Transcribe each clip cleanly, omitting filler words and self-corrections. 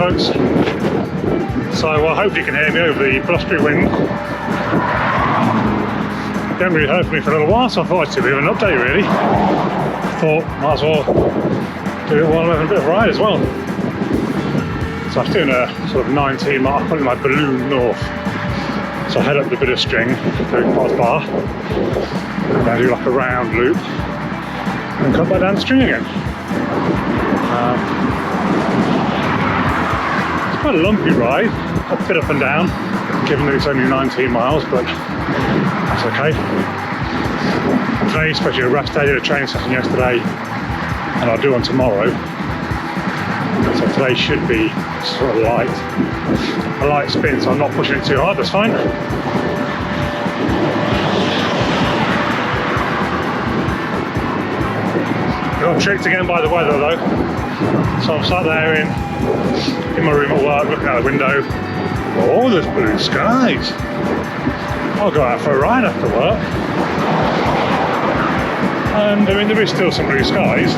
folks. So I hope you can hear me over the blustery wind. You haven't really heard from me for a little while, so I thought I'd do a bit of an update really. Thought might as well do it while I'm having a bit of a ride as well. So I was doing a sort of 19 mile, I'm putting my balloon north. So I head up the bit of string through Pos Bar, and I do like a round loop, and come back down the string again. It's quite a lumpy ride, a bit up and down, given that it's only 19 miles, but that's okay. Today, especially a rough day, I did a training session yesterday, and I'll do one tomorrow. So today should be sort of a light spin, so I'm not pushing it too hard, that's fine. Got tricked again by the weather though. So I'm sat there in my room at work, looking out the window. Oh, there's blue skies. I'll go out for a ride after work. And I mean, there is still some blue skies.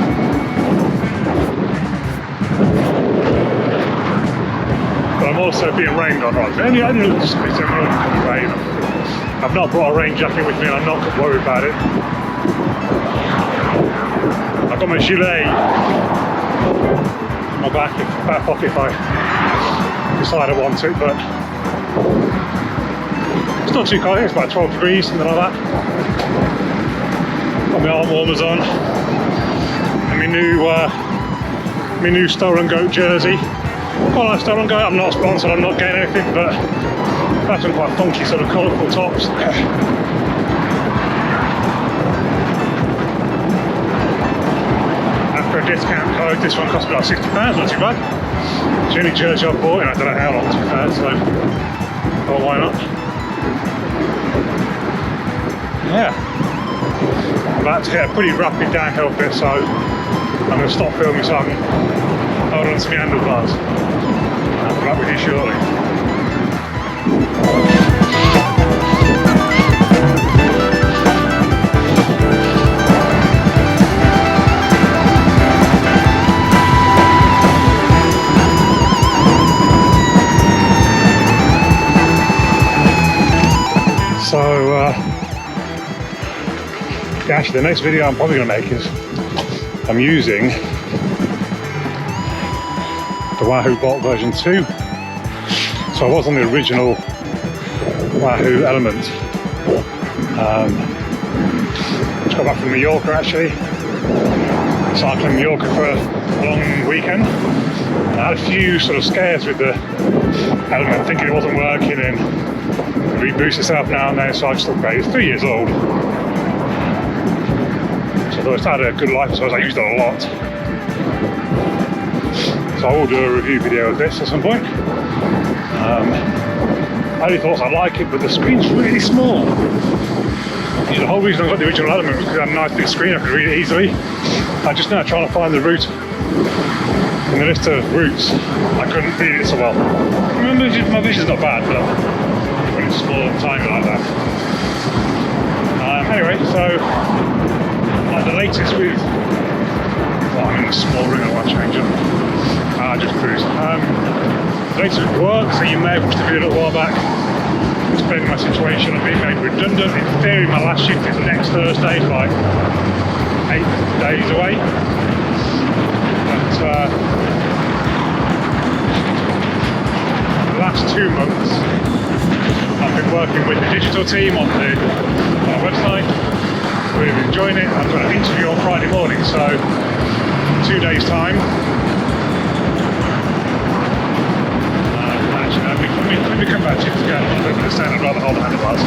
But I'm also being rained on, right? Only just a bit of rain. I've not brought a rain jacket with me, and I'm not worried about it. I've got my gilet in my back pocket if I decide I want it, but it's not too cold. I think it's about 12 degrees, something like that. Got my arm warmers on, and my new Stolen Goat jersey. Quite like Stolen Goat. I'm not sponsored, I'm not getting anything, but that's some quite funky sort of colourful tops. For a discount code, this one cost me like £60, not too bad. It's the only jersey I've bought in I don't know how long, to be fair, so well, why not? Yeah. I'm about to hit a pretty rapid downhill bit, so I'm going to stop filming so I can hold on to my handlebars. I'll be back with you shortly. So, actually the next video I'm probably going to make is I'm using the Wahoo Bolt version 2. So I was on the original Wahoo Element. Just got back from Mallorca actually. Cycling Mallorca for a long weekend. And I had a few sort of scares with the Element, thinking it wasn't working and reboost itself now and then, so I just thought, great, it's 3 years old. So I thought it's had a good life, so I used it a lot. So I will do a review video of this at some point. I only thought I'd like it, but the screen's really small. You know, the whole reason I got the original Element was because I had a nice big screen, I could read it easily. I'm just now trying to find the route. In the list of routes, I couldn't read it so well. My vision's not bad, but when it's small and tiny like that. Anyway, so the latest with, well, I'm in a small room, I want to change up. Just cruise. The latest with work, so you may have watched the video a little while back, explaining my situation. I'm being made redundant. In theory, my last shift is next Thursday, it's like 8 days away. But the last 2 months I've been working with the digital team on our website. Really enjoying it. I've got an interview on Friday morning, so 2 days time. Actually, let me come back to you to get a little bit of the stand. I'd rather hold the handlebars.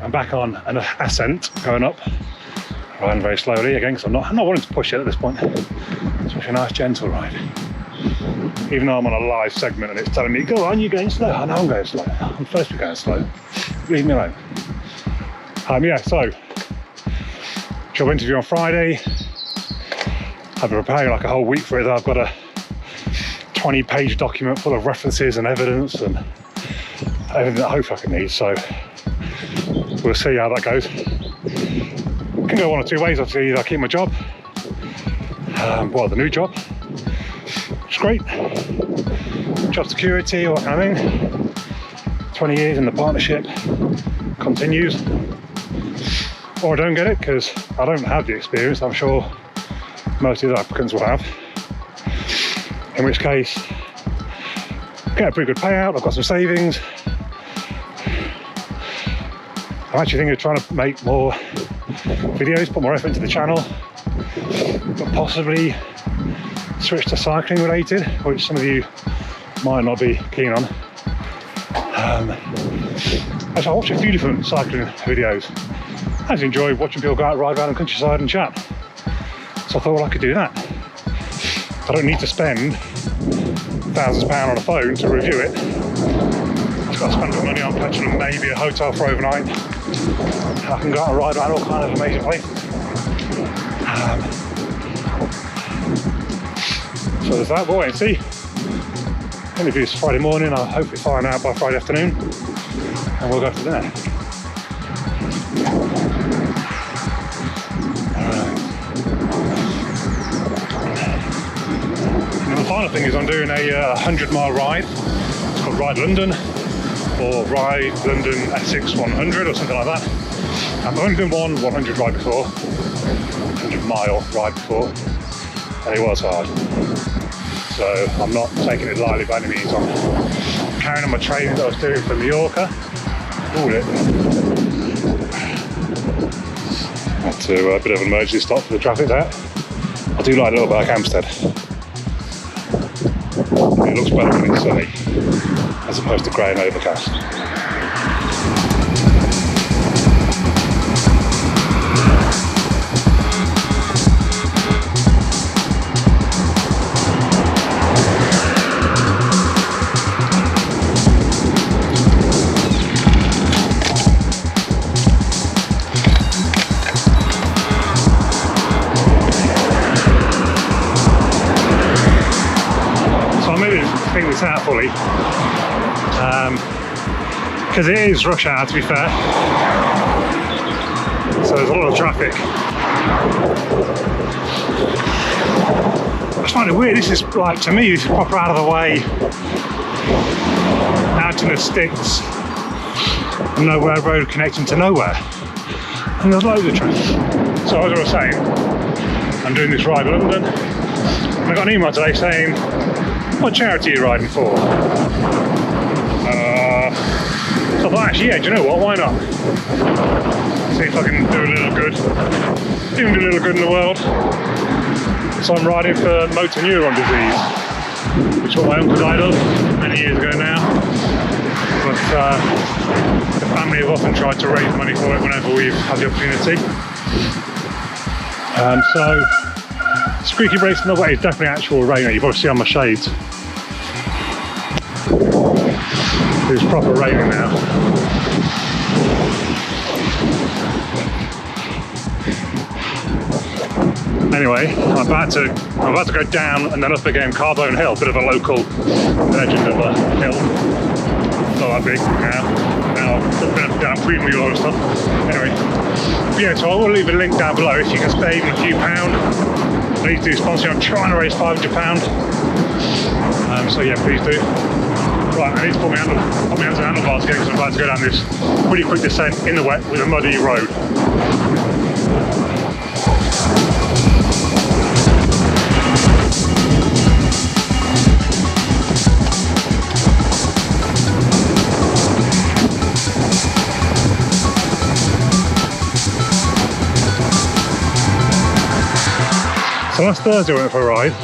I'm back on an ascent going up, riding very slowly again because I'm not wanting to push it at this point. It's a nice gentle ride. Even though I'm on a live segment and it's telling me, go on, you're going slow. I know I'm going slow. I'm supposed to be going slow. Leave me alone. Yeah, so job interview on Friday. I've been preparing like a whole week for it. I've got a 20-page document full of references and evidence and everything that I hope I can need. So we'll see how that goes. It can go one or two ways. Obviously, either I keep my job, the new job, which is great, job security, all that kind of thing. 20 years in the partnership continues, or I don't get it because I don't have the experience I'm sure most of the applicants will have, in which case get a pretty good payout. I've got some savings. I'm actually thinking of trying to make more videos, put more effort into the channel, but possibly switch to cycling related, which some of you might not be keen on. Actually, I watch a few different cycling videos. I just enjoy watching people go out, ride around the countryside and chat. So I thought, well, I could do that. I don't need to spend thousands of pounds on a phone to review it. I've got to spend the money on petrol and maybe a hotel for overnight. And I can go out and ride around all kinds of amazing places. So there's that, we'll wait and see. Interview's Friday morning, I'll hopefully find out by Friday afternoon, and we'll go from there. And the final thing is I'm doing a 100-mile ride. It's called Ride London, or Ride London Essex 100 or something like that. I've only done one 100 ride before, 100-mile ride before, and it was hard. So I'm not taking it lightly by any means. I'm carrying on my training that I was doing for Mallorca. Called it. Had to a bit of an emergency stop for the traffic there. I do like a little bit like Hampstead. It looks better when it's sunny, as opposed to grey and overcast. Think this out fully because it is rush hour, to be fair, so there's a lot of traffic. I just find it weird. This is like, to me, this is proper out of the way, out to the sticks, nowhere road connecting to nowhere, and there's loads of traffic. So as I was saying, I'm doing this Ride London, and I got an email today saying, what charity are you riding for? So I thought, actually, yeah, do you know what? Why not? See if I can do a little good. Even do a little good in the world. So I'm riding for motor neuron disease, which is what my uncle died of many years ago now. But the family have often tried to raise money for it whenever we've had the opportunity. So squeaky brakes in the way is definitely actual rain. You probably see on my shades. It's proper raining now. Anyway, I'm about to go down and then up again Carbone Hill, bit of a local legend of a hill. Not that big now. Now I've been up and down frequently, all that stuff. Anyway, yeah, so I will leave a link down below if you can spare even a few pounds. Please do sponsor me. I'm trying to raise £500. So yeah, please do. Right, I need to put my hands on the handlebars again because I'm about to go down this pretty quick descent in the wet with a muddy road. So last Thursday I went for a ride,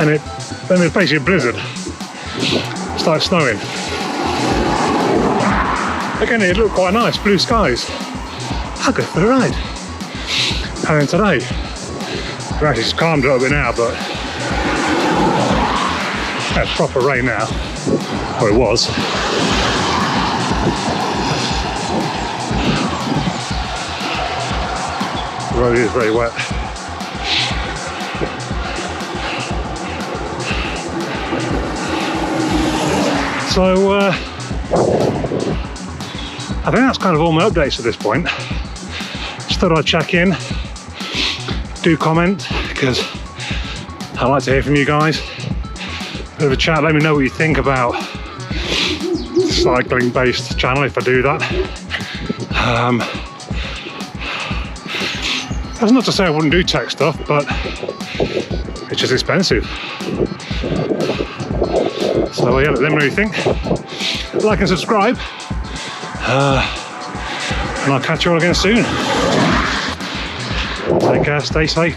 and then there's basically a blizzard. It started snowing. Again, it looked quite nice, blue skies. I'll go for the ride. And then today, we've actually just calmed a little bit now, but it's proper rain now. Or it was. The road is very wet. So I think that's kind of all my updates at this point. Just thought I'd check in, do comment, because I'd like to hear from you guys. Bit of a chat, let me know what you think about cycling based channel if I do that. That's not to say I wouldn't do tech stuff, but it's just expensive. So yeah, let me know what you think. Like and subscribe. And I'll catch you all again soon. Take care, stay safe.